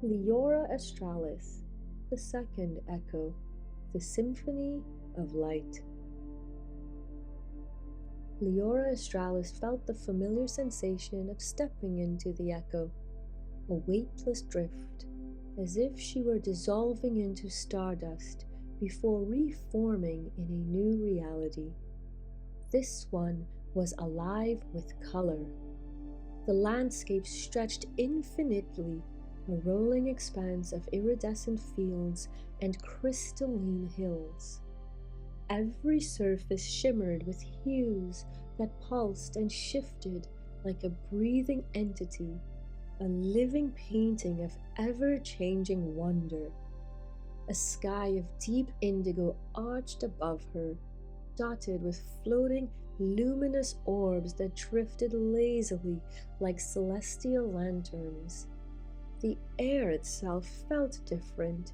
Liora Astralis, the second echo, the symphony of light. Liora Astralis felt the familiar sensation of stepping into the echo, a weightless drift, as if she were dissolving into stardust before reforming in a new reality. This one was alive with color. The landscape stretched infinitely, a rolling expanse of iridescent fields and crystalline hills. Every surface shimmered with hues that pulsed and shifted like a breathing entity, a living painting of ever-changing wonder. A sky of deep indigo arched above her, dotted with floating, luminous orbs that drifted lazily like celestial lanterns. The air itself felt different,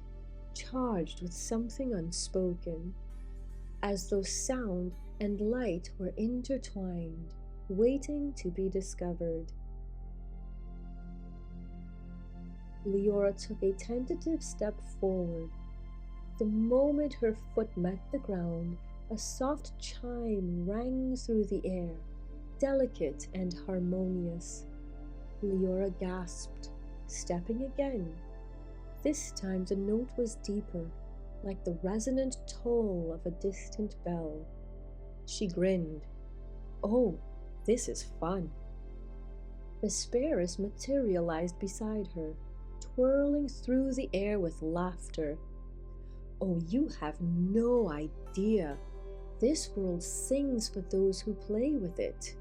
charged with something unspoken, as though sound and light were intertwined, waiting to be discovered. Liora took a tentative step forward. The moment her foot met the ground, a soft chime rang through the air, delicate and harmonious. Liora gasped, stepping again. This time the note was deeper, like the resonant toll of a distant bell. She grinned. "Oh, this is fun." Vesperis materialized beside her, twirling through the air with laughter. "Oh, you have no idea. This world sings for those who play with it."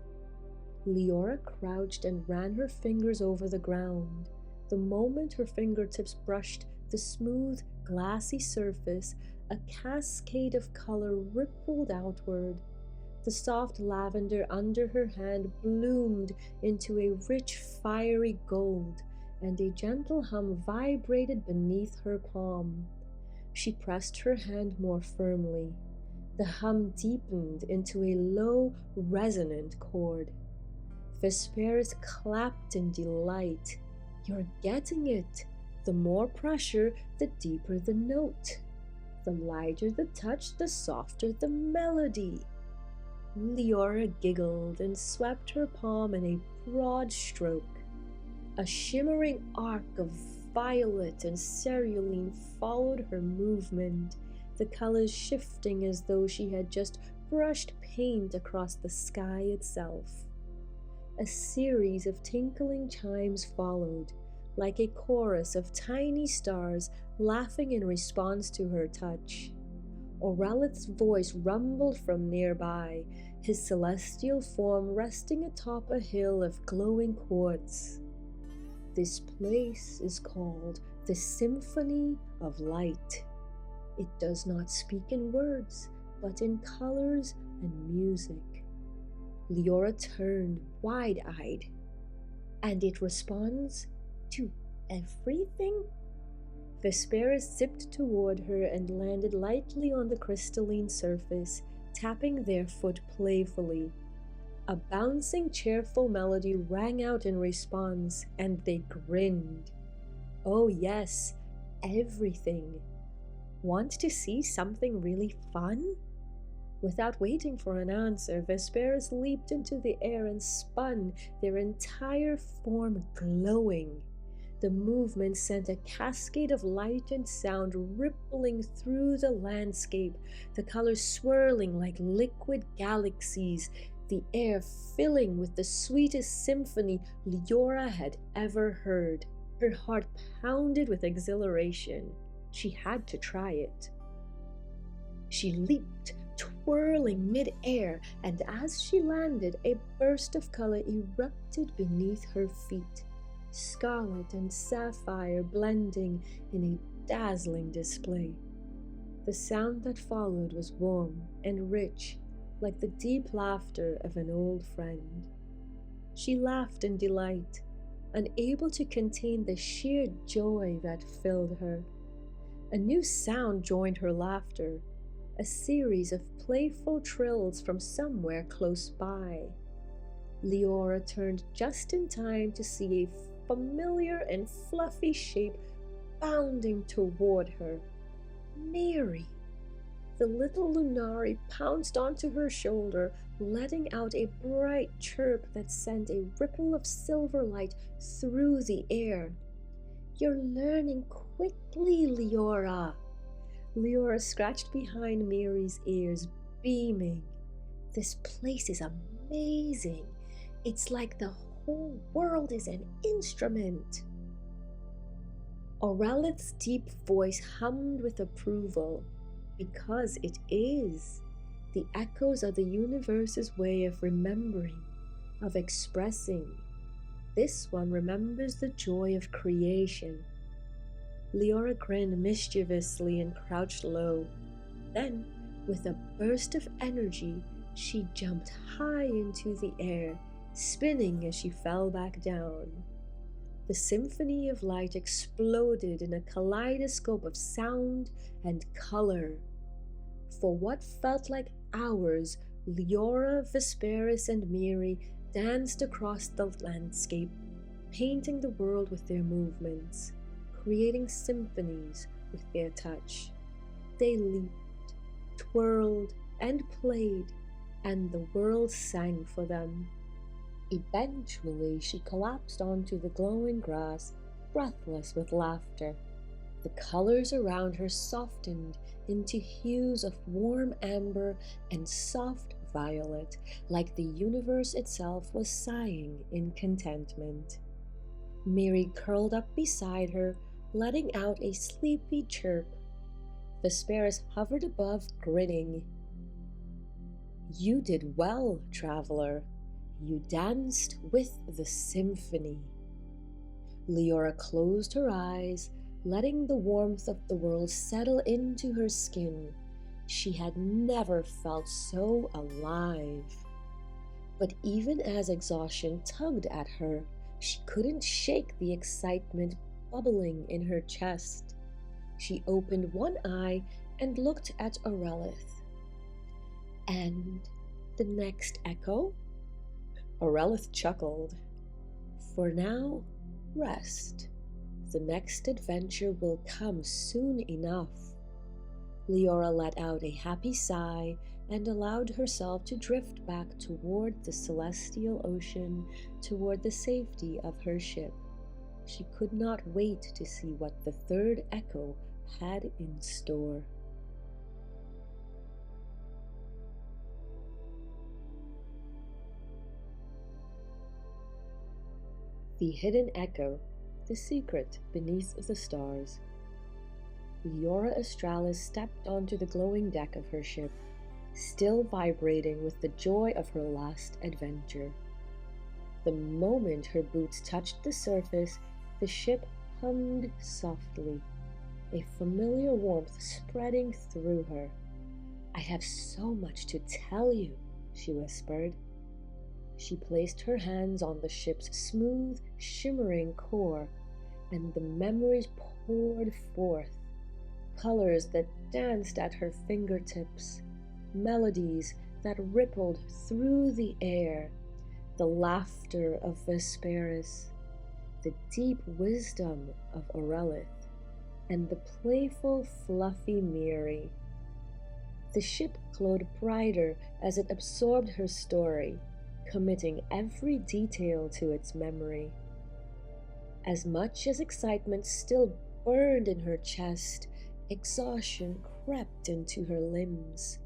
Liora crouched and ran her fingers over the ground. The moment her fingertips brushed the smooth, glassy surface, a cascade of color rippled outward. The soft lavender under her hand bloomed into a rich, fiery gold, and a gentle hum vibrated beneath her palm. She pressed her hand more firmly. The hum deepened into a low, resonant chord. Vesperis clapped in delight. "You're getting it. The more pressure, the deeper the note. The lighter the touch, the softer the melody." Liora giggled and swept her palm in a broad stroke. A shimmering arc of violet and cerulean followed her movement, the colors shifting as though she had just brushed paint across the sky itself. A series of tinkling chimes followed, like a chorus of tiny stars laughing in response to her touch. Aurelith's voice rumbled from nearby, his celestial form resting atop a hill of glowing quartz. "This place is called the Symphony of Light. It does not speak in words, but in colors and music." Liora turned wide-eyed. "And it responds to everything?" Vesperis zipped toward her and landed lightly on the crystalline surface, tapping their foot playfully. A bouncing, cheerful melody rang out in response, and they grinned. "Oh yes, everything. Want to see something really fun?" Without waiting for an answer, Vesperis leaped into the air and spun, their entire form glowing. The movement sent a cascade of light and sound rippling through the landscape, the colors swirling like liquid galaxies, the air filling with the sweetest symphony Liora had ever heard. Her heart pounded with exhilaration. She had to try it. She leaped, twirling mid-air, and as she landed, a burst of color erupted beneath her feet, scarlet and sapphire blending in a dazzling display. The sound that followed was warm and rich, like the deep laughter of an old friend. She laughed in delight, unable to contain the sheer joy that filled her. A new sound joined her laughter, a series of playful trills from somewhere close by. Liora turned just in time to see a familiar and fluffy shape bounding toward her. Mary! The little Lunari pounced onto her shoulder, letting out a bright chirp that sent a ripple of silver light through the air. You're learning quickly, Liora. Liora scratched behind Mary's ears, beaming. This place is amazing. It's like the whole world is an instrument. Aurelith's deep voice hummed with approval. Because it is. The echoes are the universe's way of remembering, of expressing. This one remembers the joy of creation. Liora grinned mischievously and crouched low. Then, with a burst of energy, she jumped high into the air, spinning as she fell back down. The symphony of light exploded in a kaleidoscope of sound and color. For what felt like hours, Liora, Vesperis, and Miri danced across the landscape, painting the world with their movements, creating symphonies with their touch. They leaped, twirled, and played, and the world sang for them. Eventually, she collapsed onto the glowing grass, breathless with laughter. The colors around her softened into hues of warm amber and soft violet, like the universe itself was sighing in contentment. Miri curled up beside her, letting out a sleepy chirp. Vesperis hovered above, grinning. You did well, traveler. You danced with the symphony. Liora closed her eyes, letting the warmth of the world settle into her skin. She had never felt so alive. But even as exhaustion tugged at her, she couldn't shake the excitement bubbling in her chest. She opened one eye and looked at Aurelith. And the next echo? Aurelith chuckled. For now, rest. The next adventure will come soon enough. Liora let out a happy sigh and allowed herself to drift back toward the celestial ocean, toward the safety of her ship. She could not wait to see what the third echo had in store. The Hidden Echo, the secret beneath the stars. Liora Astralis stepped onto the glowing deck of her ship, still vibrating with the joy of her last adventure. The moment her boots touched the surface, the ship hummed softly, a familiar warmth spreading through her. I have so much to tell you, she whispered. She placed her hands on the ship's smooth, shimmering core, and the memories poured forth, colors that danced at her fingertips, melodies that rippled through the air, the laughter of Vesperis, the deep wisdom of Aurelith, and the playful, fluffy Miri. The ship glowed brighter as it absorbed her story, committing every detail to its memory. As much as excitement still burned in her chest, exhaustion crept into her limbs.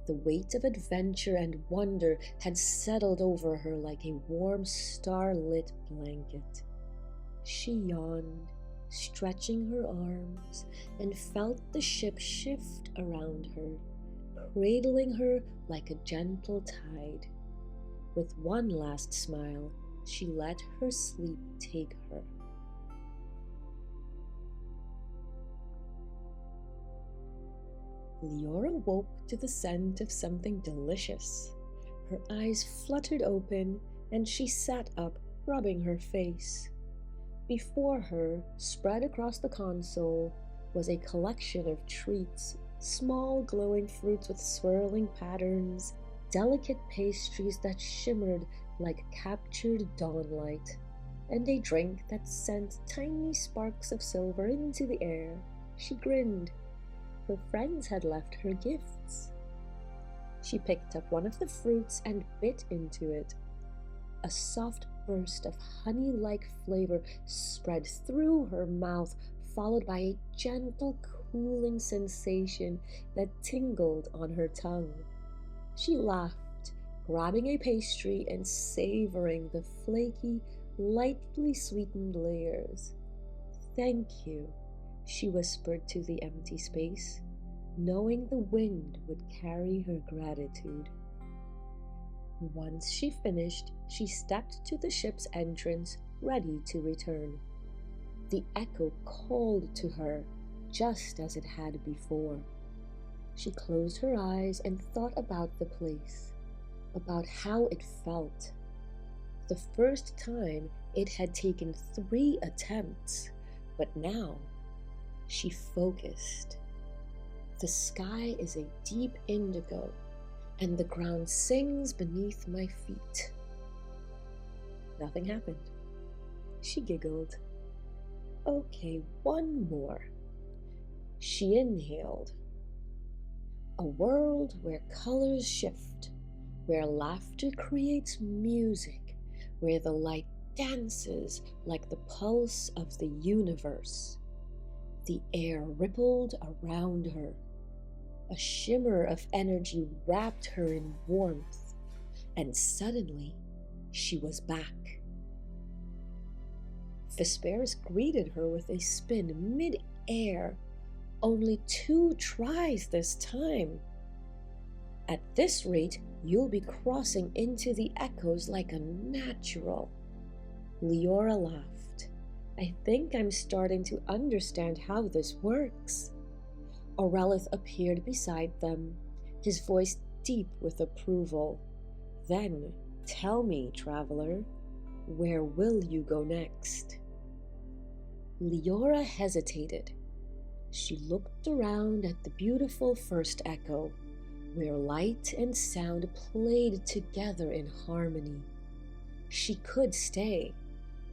The weight of adventure and wonder had settled over her like a warm, star-lit blanket. She yawned, stretching her arms, and felt the ship shift around her, cradling her like a gentle tide. With one last smile, she let her sleep take her. Liora woke to the scent of something delicious. Her eyes fluttered open, and she sat up, rubbing her face. Before her, spread across the console, was a collection of treats, small glowing fruits with swirling patterns, delicate pastries that shimmered like captured dawnlight. and a drink that sent tiny sparks of silver into the air. She grinned. Her friends had left her gifts. She picked up one of the fruits and bit into it. A soft burst of honey-like flavor spread through her mouth, followed by a gentle, cooling sensation that tingled on her tongue. She laughed, grabbing a pastry and savoring the flaky, lightly sweetened layers. "Thank you," she whispered to the empty space, knowing the wind would carry her gratitude. Once she finished, she stepped to the ship's entrance, ready to return. The echo called to her, just as it had before. She closed her eyes and thought about the place, about how it felt. The first time it had taken 3 attempts, but now she focused. The sky is a deep indigo, and the ground sings beneath my feet. Nothing happened. She giggled. Okay, one more. She inhaled. A world where colors shift, where laughter creates music, where the light dances like the pulse of the universe. The air rippled around her. A shimmer of energy wrapped her in warmth, and suddenly she was back. Vesperus greeted her with a spin mid-air. Only 2 tries this time. At this rate, you'll be crossing into the echoes like a natural. Liora laughed. I think I'm starting to understand how this works. Aurelith appeared beside them, his voice deep with approval. Then, tell me, traveler, where will you go next? Liora hesitated. She looked around at the beautiful first echo, where light and sound played together in harmony. She could stay,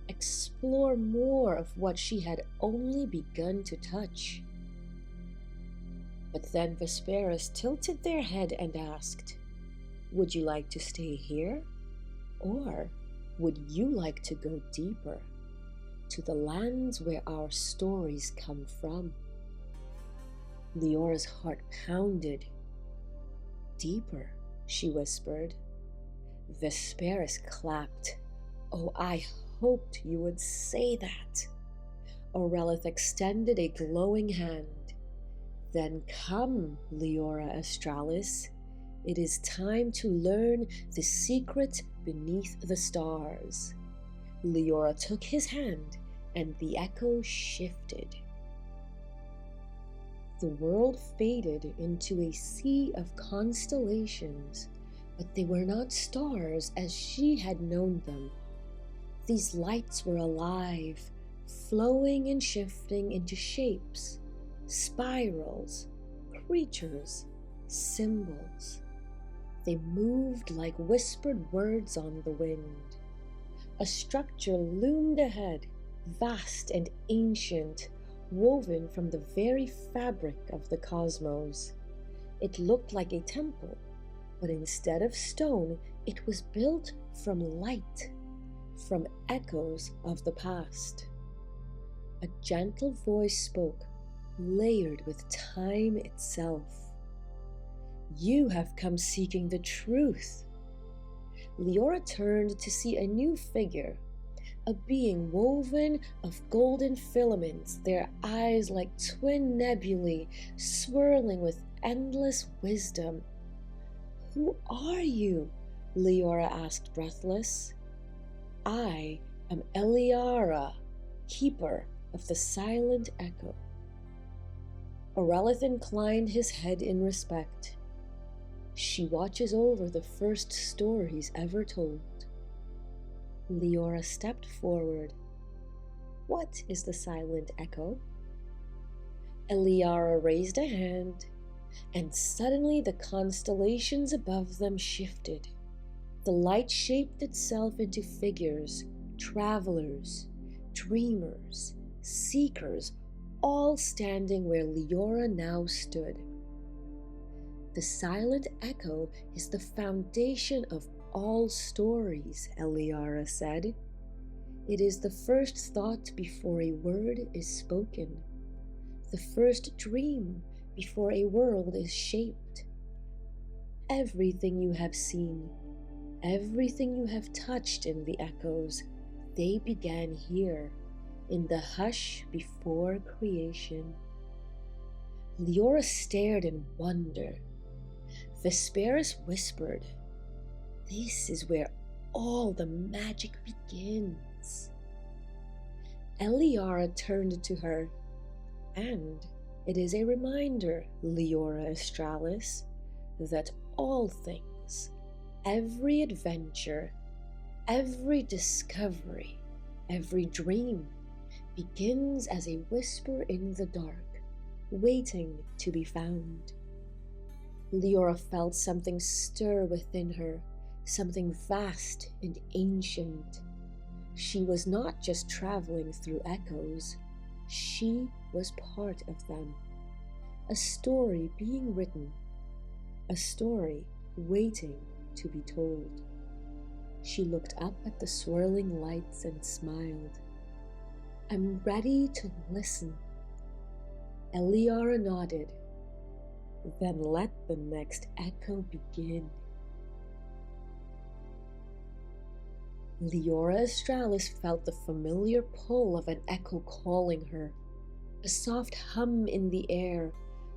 explore more of what she had only begun to touch. But then Vesperus tilted their head and asked, "Would you like to stay here? Or would you like to go deeper, to the lands where our stories come from?" Leora's heart pounded. "Deeper," she whispered. Vesperus clapped. "Oh, I hoped you would say that." Aurelith extended a glowing hand. "Then come, Liora Astralis. It is time to learn the secret beneath the stars." Liora took his hand, and the echo shifted. The world faded into a sea of constellations, but they were not stars as she had known them. These lights were alive, flowing and shifting into shapes, spirals, creatures, symbols. They moved like whispered words on the wind. A structure loomed ahead, vast and ancient, woven from the very fabric of the cosmos. It looked like a temple, but instead of stone, it was built from light, from echoes of the past. A gentle voice spoke, layered with time itself. "You have come seeking the truth." Liora turned to see a new figure, a being woven of golden filaments, their eyes like twin nebulae swirling with endless wisdom. "Who are you?" Liora asked, breathless. "I am Eliara, keeper of the silent echo." Aurelith inclined his head in respect. "She watches over the first stories ever told." Liora stepped forward. "What is the silent echo?" Eliara raised a hand, and suddenly the constellations above them shifted. The light shaped itself into figures, travelers, dreamers, seekers, all standing where Liora now stood. The silent echo is the foundation of all stories, Liora said. It is the first thought before a word is spoken, the first dream before a world is shaped. Everything you have seen, everything you have touched in the echoes, they began here, in the hush before creation. Liora stared in wonder. Vesperus whispered, "This is where all the magic begins." Liora turned to her, "And it is a reminder, Liora Astralis, that all things, every adventure, every discovery, every dream, begins as a whisper in the dark, waiting to be found." Liora felt something stir within her, something vast and ancient. She was not just traveling through echoes, she was part of them. A story being written, a story waiting to be told. She looked up at the swirling lights and smiled. "I'm ready to listen." Liora nodded. "Then let the next echo begin." Liora Astralis felt the familiar pull of an echo calling her, a soft hum in the air,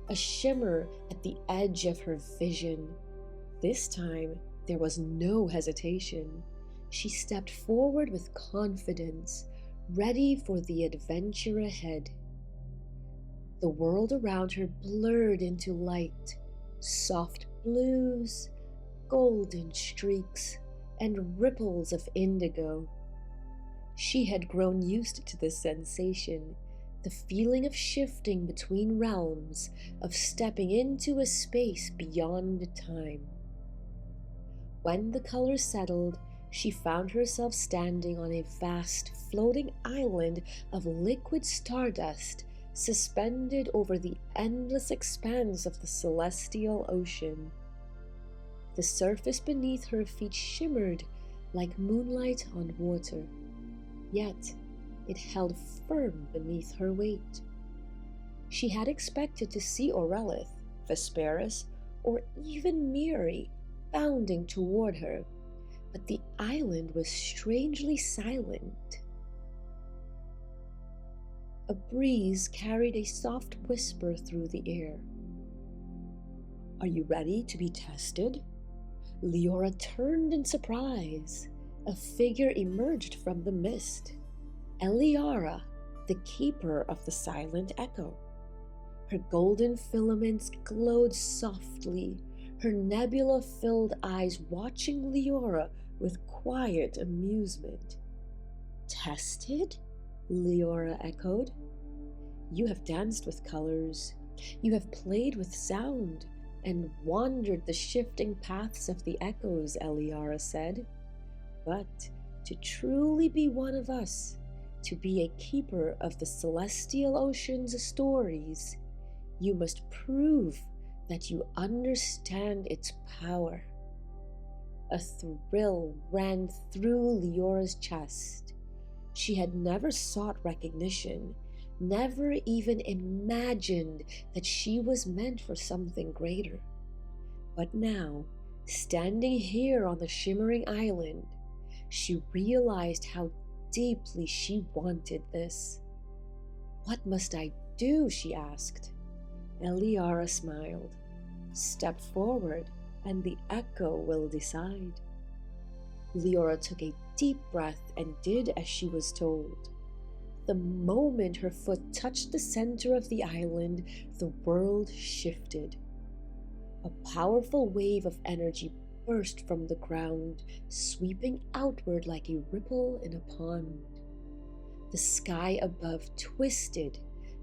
a shimmer at the edge of her vision. This time, there was no hesitation. She stepped forward with confidence, ready for the adventure ahead. The world around her blurred into light, soft blues, golden streaks, and ripples of indigo. She had grown used to this sensation, the feeling of shifting between realms, of stepping into a space beyond time. When the colors settled, she found herself standing on a vast, floating island of liquid stardust suspended over the endless expanse of the celestial ocean. The surface beneath her feet shimmered like moonlight on water, yet it held firm beneath her weight. She had expected to see Aurelith, Vesperus, or even Miri bounding toward her, but the island was strangely silent. A breeze carried a soft whisper through the air. "Are you ready to be tested?" Liora turned in surprise. A figure emerged from the mist. Liora, the keeper of the silent echo. Her golden filaments glowed softly, her nebula-filled eyes watching Liora with quiet amusement. "Tested?" Liora echoed. "You have danced with colors, you have played with sound, and wandered the shifting paths of the echoes," Liora said. "But to truly be one of us, to be a keeper of the celestial ocean's stories, you must prove that you understand its power." A thrill ran through Liora's chest. She had never sought recognition, never even imagined that she was meant for something greater. But now, standing here on the shimmering island, she realized how deeply she wanted this. "What must I do?" she asked. Liora smiled. "Step forward, and the echo will decide." Liora took a deep breath and did as she was told. The moment her foot touched the center of the island, the world shifted. A powerful wave of energy burst from the ground, sweeping outward like a ripple in a pond. The sky above twisted,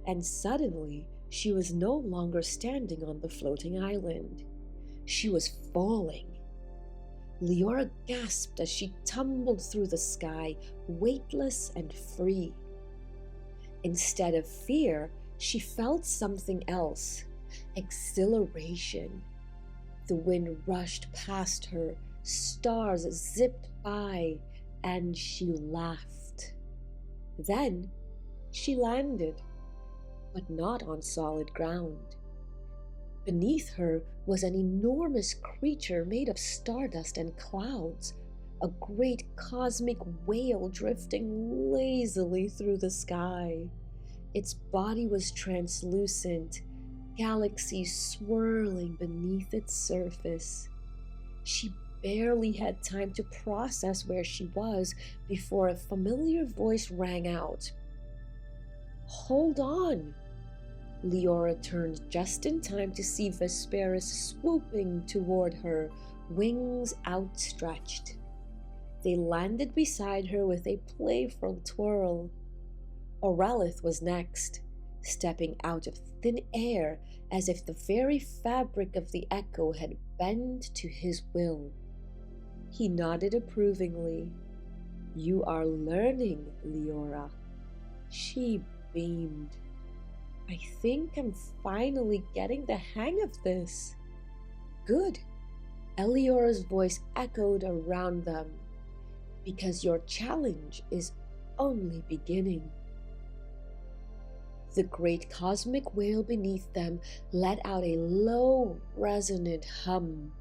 and suddenly she was no longer standing on the floating island. She was falling. Liora gasped as she tumbled through the sky, weightless and free. Instead of fear, she felt something else: exhilaration. The wind rushed past her, stars zipped by, and she laughed. Then she landed, but not on solid ground. Beneath her was an enormous creature made of stardust and clouds, a great cosmic whale drifting lazily through the sky. Its body was translucent, galaxies swirling beneath its surface. She barely had time to process where she was before a familiar voice rang out. "Hold on!" Liora turned just in time to see Vesperis swooping toward her, wings outstretched. They landed beside her with a playful twirl. Aurelith was next, stepping out of thin air as if the very fabric of the echo had bent to his will. He nodded approvingly. "You are learning, Liora." She beamed. "I think I'm finally getting the hang of this." "Good," Eliora's voice echoed around them, "because your challenge is only beginning." The great cosmic whale beneath them let out a low, resonant hum,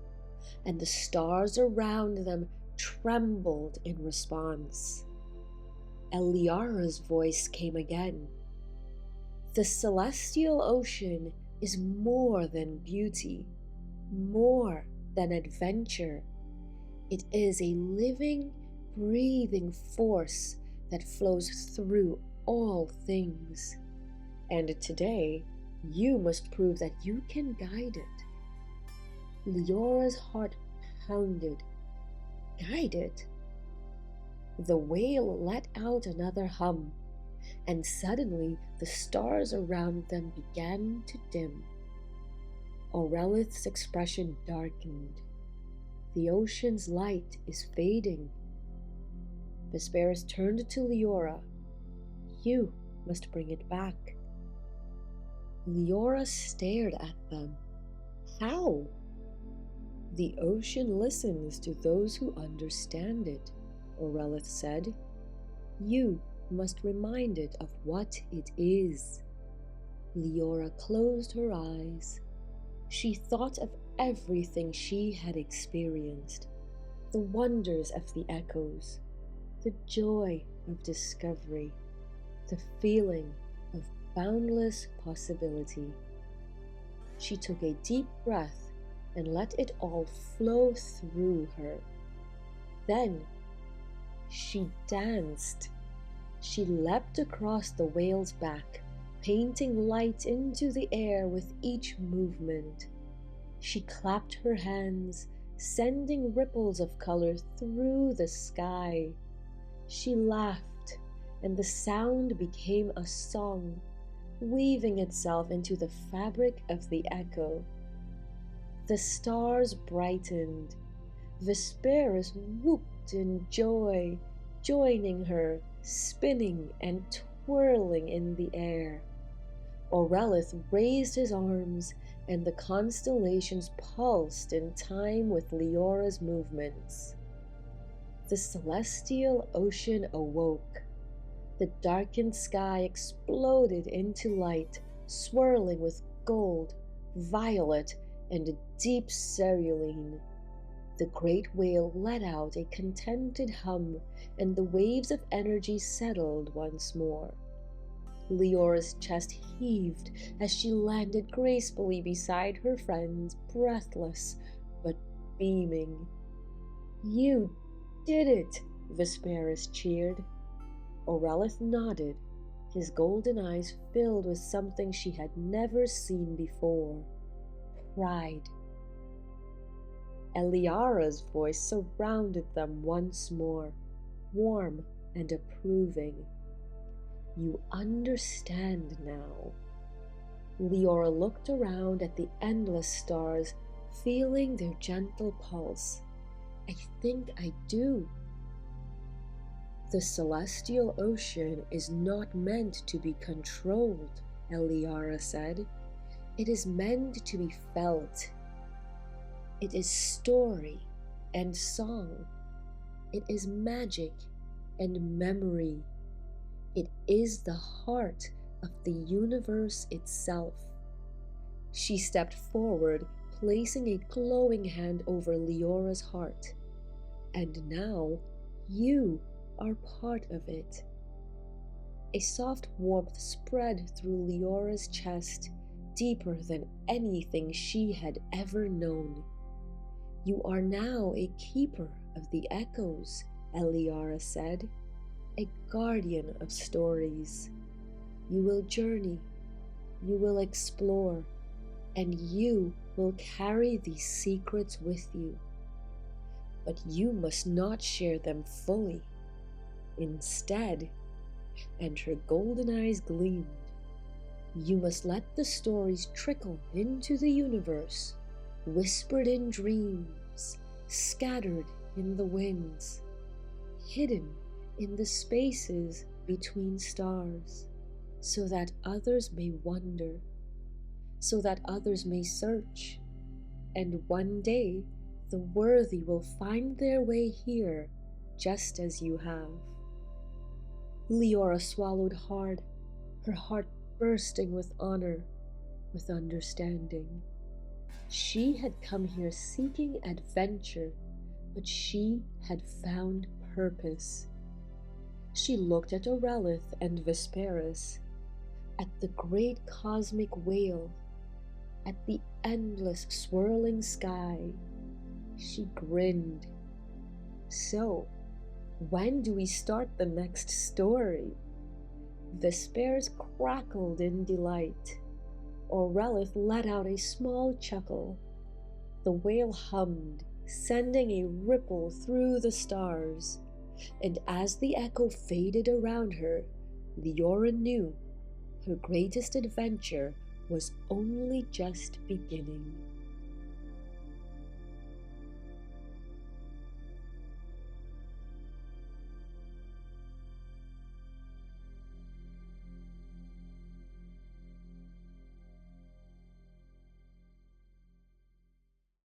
and the stars around them trembled in response. Eliara's voice came again. "The celestial ocean is more than beauty, more than adventure. It is a living, breathing force that flows through all things. And today, you must prove that you can guide it." Leora's heart pounded. Guide it? The whale let out another hum, and suddenly the stars around them began to dim. Aurelith's expression darkened. "The ocean's light is fading." Vesperis turned to Liora. "You must bring it back." Liora stared at them. "How?" "The ocean listens to those who understand it," Aurelith said. "You must remind it of what it is." Liora closed her eyes. She thought of everything she had experienced, the wonders of the echoes, the joy of discovery, the feeling of boundless possibility. She took a deep breath and let it all flow through her. Then she danced. She leapt across the whale's back, painting light into the air with each movement. She clapped her hands, sending ripples of color through the sky. She laughed, and the sound became a song, weaving itself into the fabric of the echo. The stars brightened. Vesperis whooped in joy, joining her, spinning and twirling in the air. Aurelith raised his arms, and the constellations pulsed in time with Leora's movements. The celestial ocean awoke. The darkened sky exploded into light, swirling with gold, violet, and a deep cerulean. The great whale let out a contented hum, and the waves of energy settled once more. Leora's chest heaved as she landed gracefully beside her friends, breathless but beaming. "You did it!" Vesperis cheered. Aurelith nodded, his golden eyes filled with something she had never seen before: pride. Eliara's voice surrounded them once more, warm and approving. "You understand now." Liora looked around at the endless stars, feeling their gentle pulse. I think I do. The celestial ocean is not meant to be controlled, Liora said. It is meant to be felt. It is story and song. It is magic and memory. It is the heart of the universe itself. She stepped forward, placing a glowing hand over Leora's heart. And now you are part of it. A soft warmth spread through Leora's chest, deeper than anything she had ever known. You are now a keeper of the echoes, Liora said, a guardian of stories. You will journey, you will explore, and you will carry these secrets with you. But you must not share them fully. Instead, and her golden eyes gleamed, you must let the stories trickle into the universe, whispered in dreams, scattered in the winds, hidden in the spaces between stars, so that others may wonder, so that others may search, and one day the worthy will find their way here just as you have. Liora swallowed hard, her heart bursting with honor, with understanding. She had come here seeking adventure, but she had found purpose. She looked at Aurelith and Vesperis, at the great cosmic whale, at the endless swirling sky. She grinned. So, when do we start the next story? Vesperis crackled in delight. Aurelith let out a small chuckle. The whale hummed, sending a ripple through the stars, and as the echo faded around her, Liora knew her greatest adventure was only just beginning.